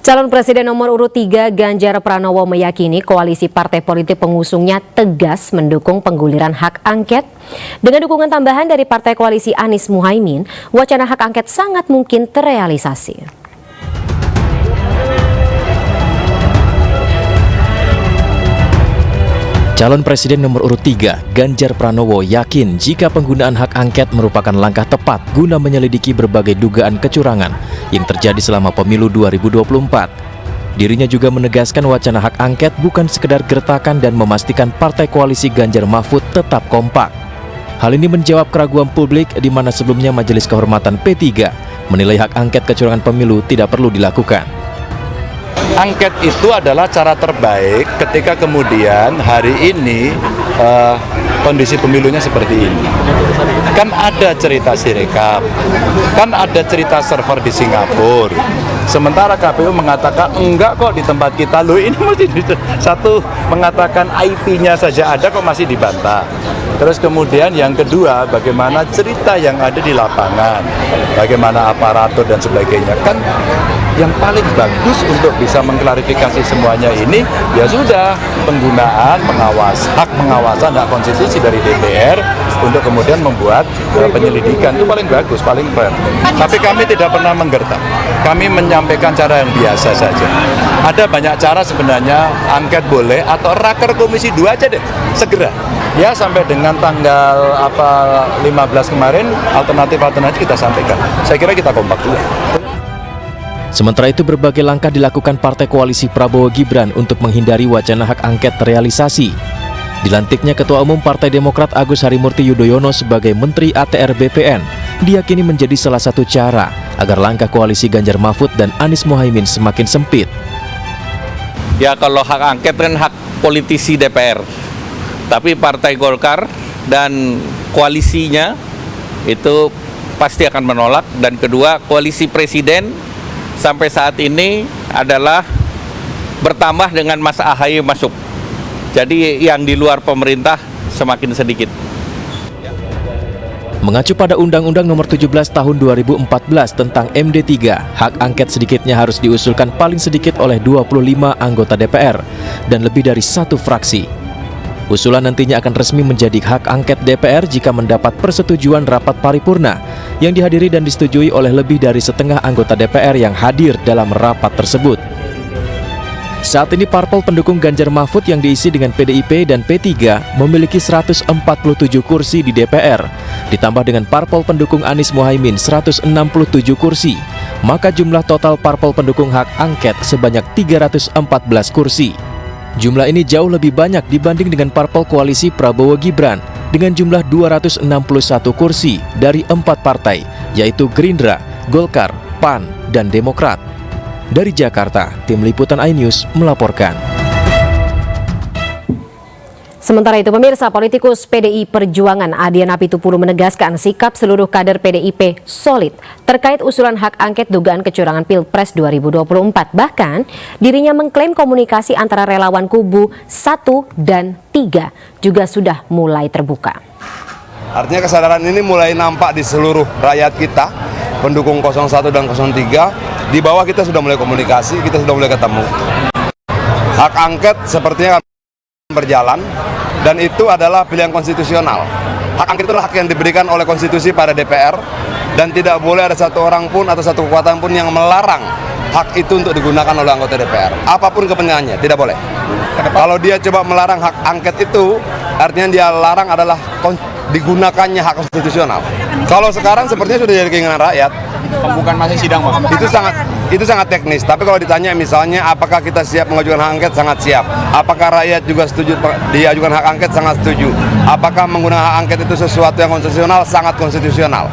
Calon Presiden nomor urut 3 Ganjar Pranowo meyakini koalisi partai politik pengusungnya tegas mendukung pengguliran hak angket. Dengan dukungan tambahan dari partai koalisi Anies Muhaimin, wacana hak angket sangat mungkin terrealisasi. Calon Presiden nomor urut 3, Ganjar Pranowo yakin jika penggunaan hak angket merupakan langkah tepat guna menyelidiki berbagai dugaan kecurangan yang terjadi selama pemilu 2024. Dirinya juga menegaskan wacana hak angket bukan sekedar gertakan dan memastikan partai koalisi Ganjar Mahfud tetap kompak. Hal ini menjawab keraguan publik di mana sebelumnya Majelis Kehormatan P3 menilai hak angket kecurangan pemilu tidak perlu dilakukan. Angket itu adalah cara terbaik ketika kemudian hari ini kondisi pemilunya seperti ini. Kan ada cerita Sirekap, kan ada cerita server di Singapura. Sementara KPU mengatakan enggak kok di tempat kita, loh ini masih satu mengatakan IP-nya saja ada kok masih dibantah. Terus kemudian yang kedua, bagaimana cerita yang ada di lapangan, bagaimana aparatur dan sebagainya. Kan yang paling bagus untuk bisa mengklarifikasi semuanya ini, ya sudah penggunaan hak pengawasan, hak konstitusi dari DPR untuk kemudian membuat penyelidikan itu paling bagus, paling fair. Tapi kami tidak pernah menggertak, kami menyampaikan cara yang biasa saja. Ada banyak cara sebenarnya, angket boleh atau raker komisi 2 aja deh, segera. Ya sampai dengan tanggal 15 kemarin alternatif kita sampaikan. Saya kira kita kompak juga. Sementara itu berbagai langkah dilakukan Partai Koalisi Prabowo Gibran untuk menghindari wacana hak angket terrealisasi. Dilantiknya Ketua Umum Partai Demokrat Agus Harimurti Yudhoyono sebagai Menteri ATR BPN diyakini menjadi salah satu cara agar langkah koalisi Ganjar Mahfud dan Anies Muhaimin semakin sempit. Ya kalau hak angket kan hak politisi DPR. Tapi Partai Golkar dan koalisinya itu pasti akan menolak. Dan kedua, koalisi presiden sampai saat ini adalah bertambah dengan Mas AHY masuk. Jadi yang di luar pemerintah semakin sedikit. Mengacu pada Undang-Undang Nomor 17 Tahun 2014 tentang MD3, hak angket sedikitnya harus diusulkan paling sedikit oleh 25 anggota DPR dan lebih dari satu fraksi. Usulan nantinya akan resmi menjadi hak angket DPR jika mendapat persetujuan rapat paripurna yang dihadiri dan disetujui oleh lebih dari setengah anggota DPR yang hadir dalam rapat tersebut. Saat ini parpol pendukung Ganjar Mahfud yang diisi dengan PDIP dan P3 memiliki 147 kursi di DPR, ditambah dengan parpol pendukung Anies Muhaimin 167 kursi, maka jumlah total parpol pendukung hak angket sebanyak 314 kursi. Jumlah ini jauh lebih banyak dibanding dengan parpol koalisi Prabowo Gibran dengan jumlah 261 kursi dari 4 partai, yaitu Gerindra, Golkar, PAN, dan Demokrat. Dari Jakarta, Tim Liputan iNews melaporkan. Sementara itu, pemirsa, politikus PDI Perjuangan Adian Apitupulu menegaskan sikap seluruh kader PDIP solid terkait usulan hak angket dugaan kecurangan Pilpres 2024. Bahkan, dirinya mengklaim komunikasi antara relawan kubu 1 dan 3 juga sudah mulai terbuka. Artinya kesadaran ini mulai nampak di seluruh rakyat kita, pendukung 01 dan 03, di bawah kita sudah mulai komunikasi, kita sudah mulai ketemu. Hak angket sepertinya akan berjalan, dan itu adalah pilihan konstitusional. Hak angket itulah hak yang diberikan oleh konstitusi pada DPR, dan tidak boleh ada satu orang pun atau satu kekuatan pun yang melarang hak itu untuk digunakan oleh anggota DPR. Apapun kepentingannya, tidak boleh. Kalau dia coba melarang hak angket itu, artinya dia larang adalah digunakannya hak konstitusional. Kalau sekarang sepertinya sudah jadi keinginan rakyat. Bukan masih sidang, Pak. Itu sangat teknis. Tapi kalau ditanya misalnya apakah kita siap mengajukan hak angket, sangat siap. Apakah rakyat juga setuju diajukan hak angket, sangat setuju. Apakah menggunakan hak angket itu sesuatu yang konstitusional, sangat konstitusional.